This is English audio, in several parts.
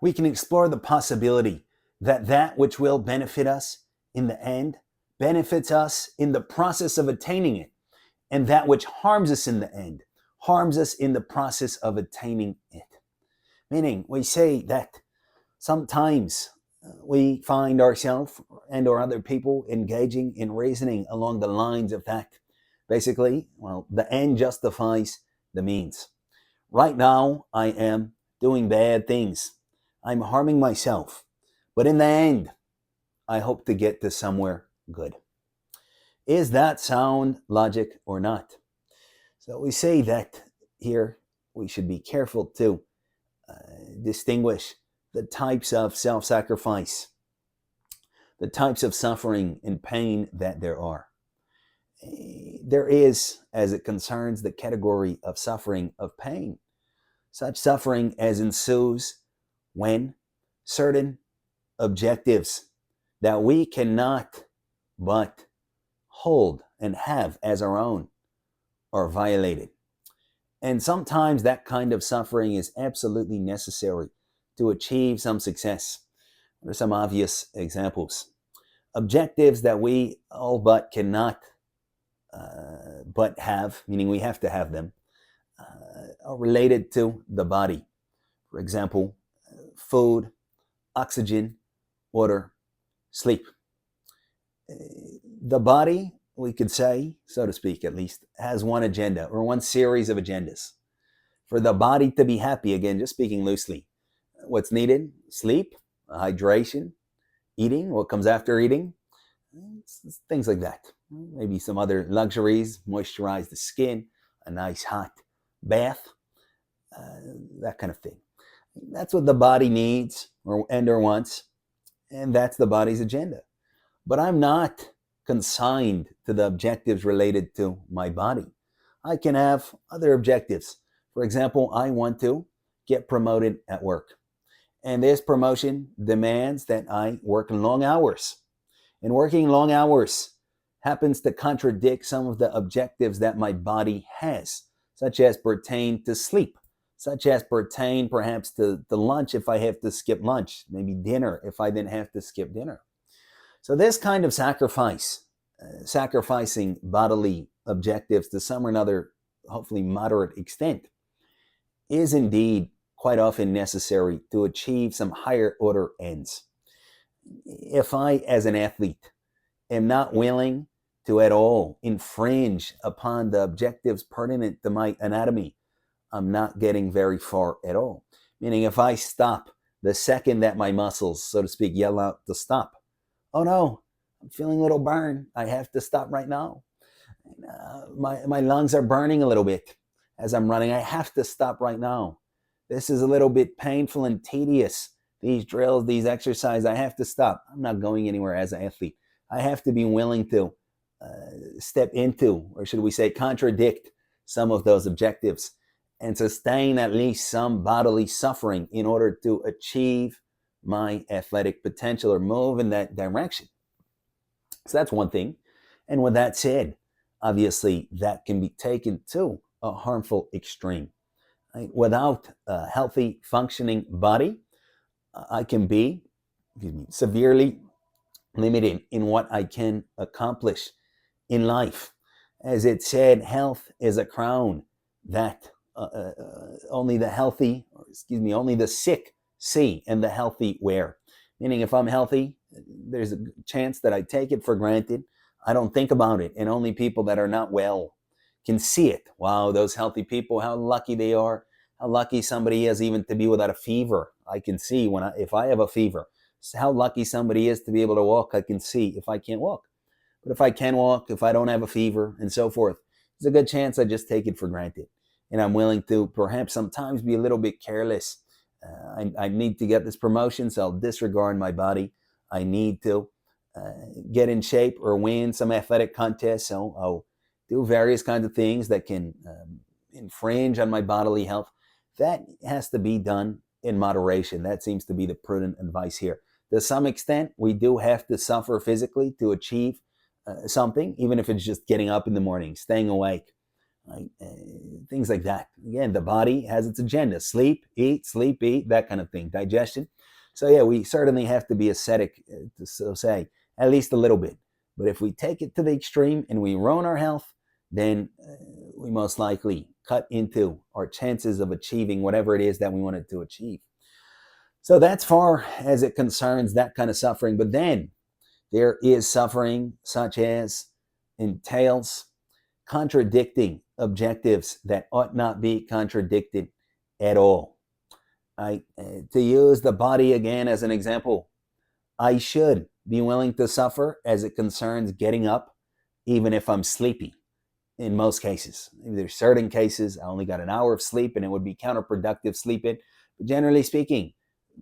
we can explore the possibility that that which will benefit us in the end benefits us in the process of attaining it, and that which harms us in the end harms us in the process of attaining it. Meaning, we say that sometimes we find ourselves and or other people engaging in reasoning along the lines of that. Basically, well, the end justifies the means. Right now, I am doing bad things. I'm harming myself. But in the end, I hope to get to somewhere good. Is that sound logic or not? So we say that here we should be careful to distinguish the types of self-sacrifice, the types of suffering and pain that there are. There is, as it concerns the category of suffering of pain, such suffering as ensues when certain objectives that we cannot but hold and have as our own are violated. And sometimes that kind of suffering is absolutely necessary to achieve some success. There are some obvious examples. Objectives that we all but cannot but have, meaning we have to have them, are related to the body. For example, food, oxygen, water, sleep. The body, we could say, so to speak at least, has one agenda or one series of agendas. For the body to be happy, again, just speaking loosely, what's needed? Sleep, hydration, eating, what comes after eating, things like that. Maybe some other luxuries, moisturize the skin, a nice hot bath, that kind of thing. That's what the body needs or wants, and that's the body's agenda. But I'm not consigned to the objectives related to my body. I can have other objectives. For example, I want to get promoted at work. And this promotion demands that I work long hours. And working long hours happens to contradict some of the objectives that my body has, such as pertain to sleep, such as pertain perhaps to the lunch if I have to skip lunch, maybe dinner if I then have to skip dinner. So this kind of sacrifice, sacrificing bodily objectives to some or another, hopefully moderate extent, is indeed quite often necessary to achieve some higher order ends. If I, as an athlete, am not willing to at all infringe upon the objectives pertinent to my anatomy, I'm not getting very far at all. Meaning if I stop the second that my muscles, so to speak, yell out to stop, oh no, I'm feeling a little burn, I have to stop right now. My lungs are burning a little bit as I'm running, I have to stop right now. This is a little bit painful and tedious. These drills, these exercises, I have to stop. I'm not going anywhere as an athlete. I have to be willing to step into, or should we say contradict, some of those objectives and sustain at least some bodily suffering in order to achieve my athletic potential or move in that direction. So that's one thing. And with that said, obviously that can be taken to a harmful extreme. Right? Without a healthy functioning body, I can be severely limited in what I can accomplish in life. As it said, health is a crown that only the sick see and the healthy wear. Meaning if I'm healthy, there's a chance that I take it for granted. I don't think about it. And only people that are not well can see it. Wow, those healthy people, how lucky they are. How lucky somebody is even to be without a fever. I can see if I have a fever. So how lucky somebody is to be able to walk. I can see if I can't walk. But if I can walk, if I don't have a fever and so forth, there's a good chance I just take it for granted. And I'm willing to perhaps sometimes be a little bit careless. I need to get this promotion, so I'll disregard my body. I need to get in shape or win some athletic contest, so I'll do various kinds of things that can infringe on my bodily health. That has to be done in moderation. That seems to be the prudent advice here. To some extent, we do have to suffer physically to achieve something, even if it's just getting up in the morning, staying awake. right? Things like that. Again, the body has its agenda: sleep, eat, that kind of thing, digestion. So yeah, we certainly have to be ascetic, to so say, at least a little bit. But if we take it to the extreme and we ruin our health, then we most likely cut into our chances of achieving whatever it is that we wanted to achieve. So that's far as it concerns that kind of suffering. But then there is suffering such as entails contradicting objectives that ought not be contradicted at all. To use the body again as an example, I should be willing to suffer as it concerns getting up, even if I'm sleepy. In most cases, there's certain cases I only got an hour of sleep and it would be counterproductive sleeping. But generally speaking,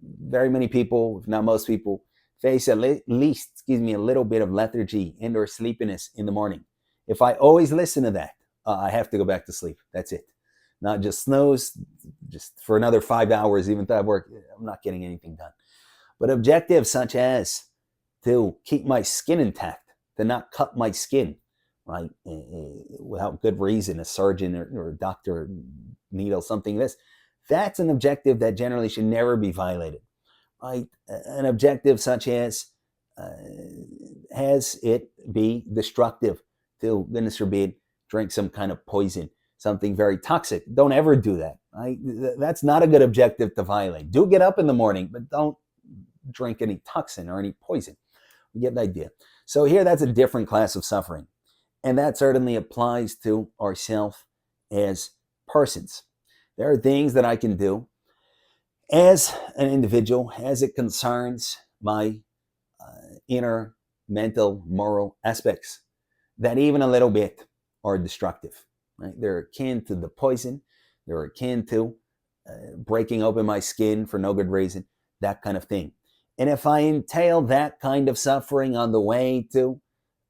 very many people, if not most people, face at least, a little bit of lethargy and or sleepiness in the morning. If I always listen to that, I have to go back to sleep. That's it. Not just snooze, just for another 5 hours, even though I work, I'm not getting anything done. But objectives such as to keep my skin intact, to not cut my skin, right, without good reason, a surgeon or a doctor, needle, something this, that's an objective that generally should never be violated, right? An objective such as has it be destructive to, goodness forbid, drink some kind of poison, something very toxic. Don't ever do that, right? That's not a good objective to violate. Do get up in the morning, but don't drink any toxin or any poison. You get the idea. So here, that's a different class of suffering. And that certainly applies to ourselves as persons. There are things that I can do as an individual as it concerns my inner mental, moral aspects that even a little bit are destructive. Right? They're akin to the poison. They're akin to breaking open my skin for no good reason, that kind of thing. And if I entail that kind of suffering on the way to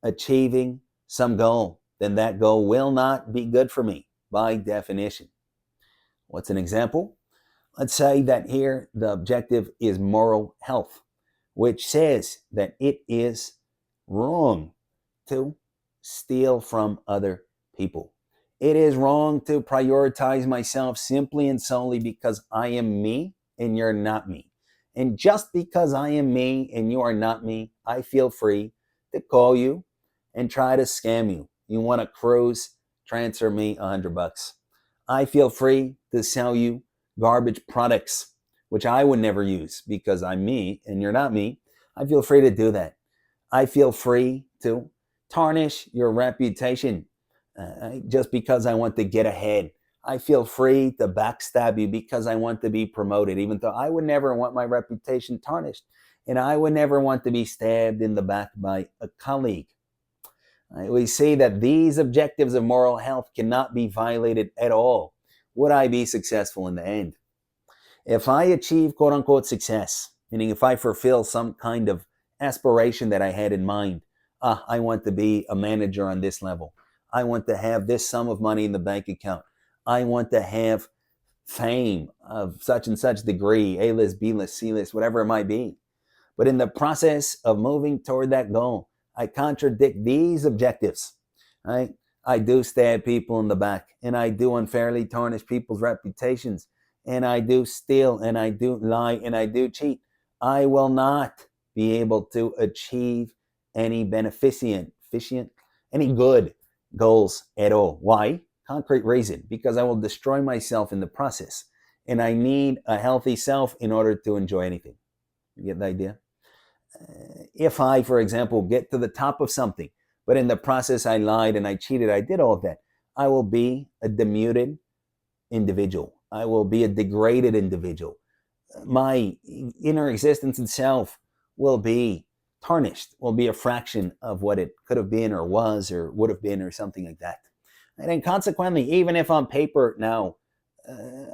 achieving some goal, then that goal will not be good for me by definition. What's an example? Let's say that here the objective is moral health, which says that it is wrong to steal from other people. It is wrong to prioritize myself simply and solely because I am me and you're not me. And just because I am me and you are not me, I feel free to call you and try to scam you. You want a cruise? Transfer me $100. I feel free to sell you garbage products, which I would never use because I'm me and you're not me. I feel free to do that. I feel free to tarnish your reputation just because I want to get ahead. I feel free to backstab you because I want to be promoted, even though I would never want my reputation tarnished. And I would never want to be stabbed in the back by a colleague. We see that these objectives of moral health cannot be violated at all. Would I be successful in the end? If I achieve quote unquote success, meaning if I fulfill some kind of aspiration that I had in mind, I want to be a manager on this level. I want to have this sum of money in the bank account. I want to have fame of such and such degree, A-list, B-list, C-list, whatever it might be. But in the process of moving toward that goal, I contradict these objectives. Right? I do stab people in the back, and I do unfairly tarnish people's reputations, and I do steal, and I do lie, and I do cheat. I will not be able to achieve any any good goals at all. Why? Concrete reason, because I will destroy myself in the process. And I need a healthy self in order to enjoy anything. You get the idea? If I, for example, get to the top of something, but in the process I lied and I cheated, I did all of that, I will be a demuted individual. I will be a degraded individual. My inner existence itself will be tarnished, will be a fraction of what it could have been or was or would have been or something like that. And then consequently, even if on paper now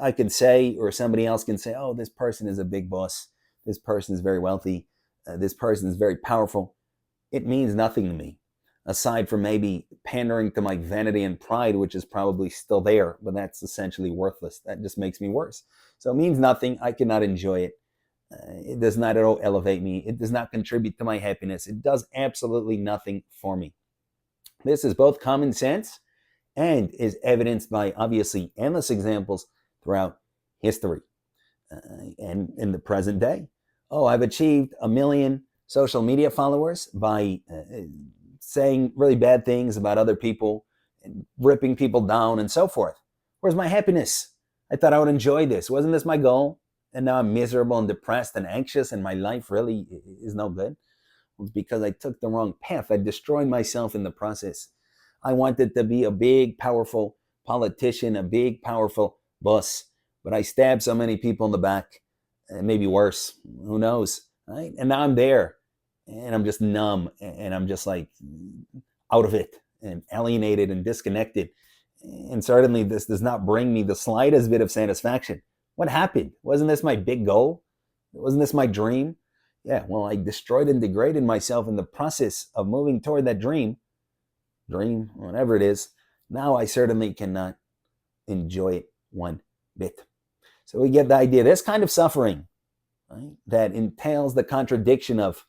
I can say, or somebody else can say, oh, this person is a big boss, this person is very wealthy, this person is very powerful, it means nothing to me, aside from maybe pandering to my vanity and pride, which is probably still there, but that's essentially worthless. That just makes me worse. So it means nothing. I cannot enjoy it. It does not at all elevate me. It does not contribute to my happiness. It does absolutely nothing for me. This is both common sense and is evidenced by obviously endless examples throughout history and in the present day. Oh, I've achieved 1 million social media followers by saying really bad things about other people and ripping people down and so forth. Where's my happiness? I thought I would enjoy this. Wasn't this my goal? And now I'm miserable and depressed and anxious, and my life really is no good. Well, it's because I took the wrong path. I destroyed myself in the process. I wanted to be a big, powerful politician, a big, powerful boss, but I stabbed so many people in the back, and maybe worse. Who knows? Right? And now I'm there, and I'm just numb, and I'm just like out of it, and alienated and disconnected. And certainly, this does not bring me the slightest bit of satisfaction. What happened? Wasn't this my big goal? Wasn't this my dream? Yeah, well, I destroyed and degraded myself in the process of moving toward that dream, whatever it is. Now I certainly cannot enjoy it one bit. So we get the idea. This kind of suffering, right, that entails the contradiction of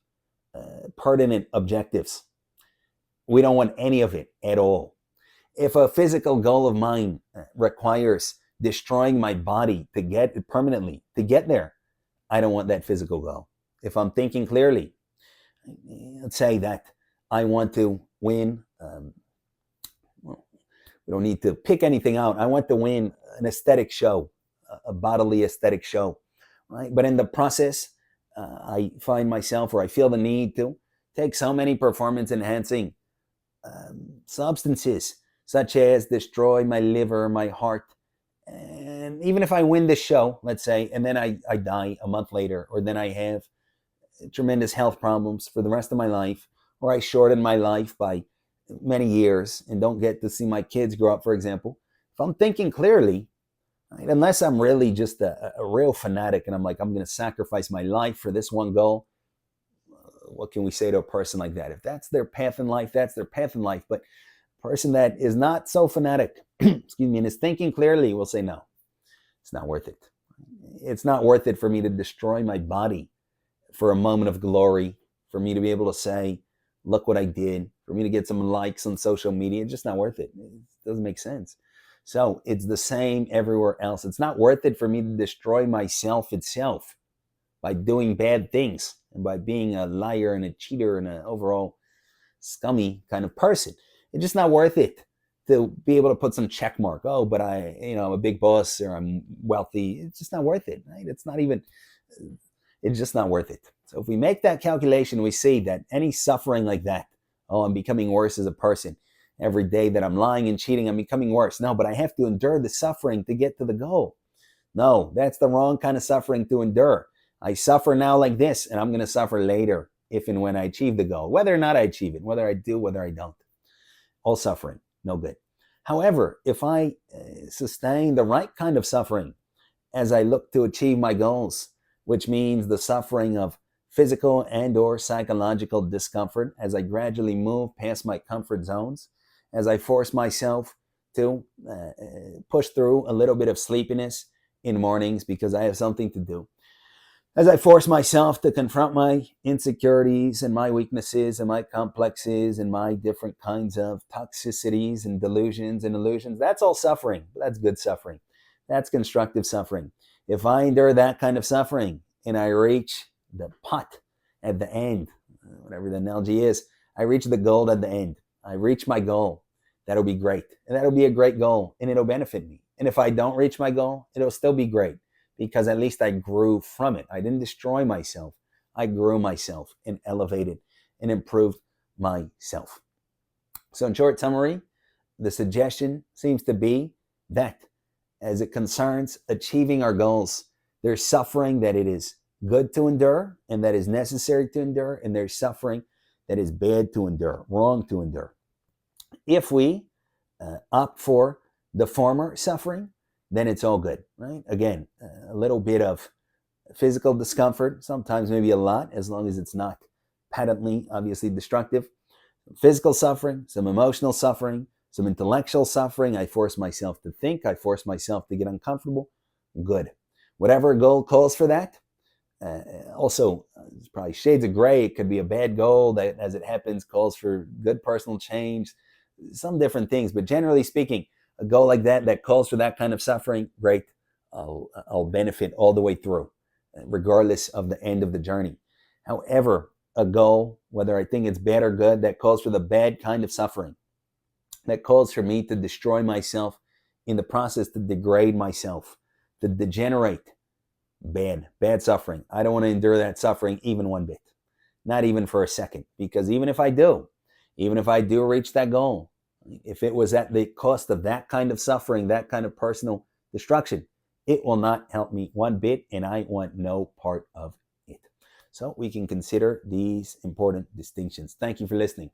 pertinent objectives. We don't want any of it at all. If a physical goal of mine requires destroying my body to get it permanently, to get there, I don't want that physical goal. If I'm thinking clearly, let's say that I want to win, well, we don't need to pick anything out. I want to win an aesthetic show, a bodily aesthetic show, right? But in the process, I find myself, or I feel the need to take so many performance enhancing substances, such as destroy my liver, my heart. And even if I win this show, let's say, and then I die a month later, or then I have tremendous health problems for the rest of my life, or I shorten my life by many years and don't get to see my kids grow up, for example. If I'm thinking clearly, right, unless I'm really just a real fanatic and I'm like, I'm going to sacrifice my life for this one goal, what can we say to a person like that? If that's their path in life, that's their path in life. But a person that is not so fanatic, excuse me, and is thinking clearly will say, no, it's not worth it. It's not worth it for me to destroy my body for a moment of glory, for me to be able to say, look what I did, for me to get some likes on social media. It's just not worth it. It doesn't make sense. So it's the same everywhere else. It's not worth it for me to destroy myself itself by doing bad things and by being a liar and a cheater and an overall scummy kind of person. It's just not worth it to be able to put some check mark. Oh, but I'm a big boss, or I'm wealthy. It's just not worth it, right? It's just not worth it. So if we make that calculation, we see that any suffering like that, oh, I'm becoming worse as a person. Every day that I'm lying and cheating, I'm becoming worse. No, but I have to endure the suffering to get to the goal. No, that's the wrong kind of suffering to endure. I suffer now like this, and I'm going to suffer later if and when I achieve the goal, whether or not I achieve it, whether I do, whether I don't. All suffering, no good. However, if I sustain the right kind of suffering as I look to achieve my goals, which means the suffering of physical and or psychological discomfort as I gradually move past my comfort zones, as I force myself to push through a little bit of sleepiness in mornings because I have something to do, as I force myself to confront my insecurities and my weaknesses and my complexes and my different kinds of toxicities and delusions and illusions, that's all suffering. That's good suffering. That's constructive suffering. If I endure that kind of suffering and I reach the pot at the end, whatever the analogy is, I reach the goal at the end. I reach my goal. That'll be great. And that'll be a great goal, and it'll benefit me. And if I don't reach my goal, it'll still be great, because at least I grew from it. I didn't destroy myself. I grew myself and elevated and improved myself. So in short summary, the suggestion seems to be that as it concerns achieving our goals, there's suffering that it is good to endure and that is necessary to endure, and there's suffering that is bad to endure, wrong to endure. If we opt for the former suffering, then it's all good, right? Again, a little bit of physical discomfort, sometimes maybe a lot, as long as it's not patently, obviously destructive. Physical suffering, some emotional suffering, some intellectual suffering. I force myself to think. I force myself to get uncomfortable. Good. Whatever goal calls for that. Also, it's probably shades of gray. It could be a bad goal that, as it happens, calls for good personal change, some different things, but generally speaking, a goal like that calls for that kind of suffering, great. I'll benefit all the way through, regardless of the end of the journey. However, a goal, whether I think it's bad or good, that calls for the bad kind of suffering, that calls for me to destroy myself in the process, to degrade myself, to degenerate, bad suffering. I don't want to endure that suffering even one bit, not even for a second, because even if I do reach that goal, if it was at the cost of that kind of suffering, that kind of personal destruction, it will not help me one bit, and I want no part of it. So we can consider these important distinctions. Thank you for listening.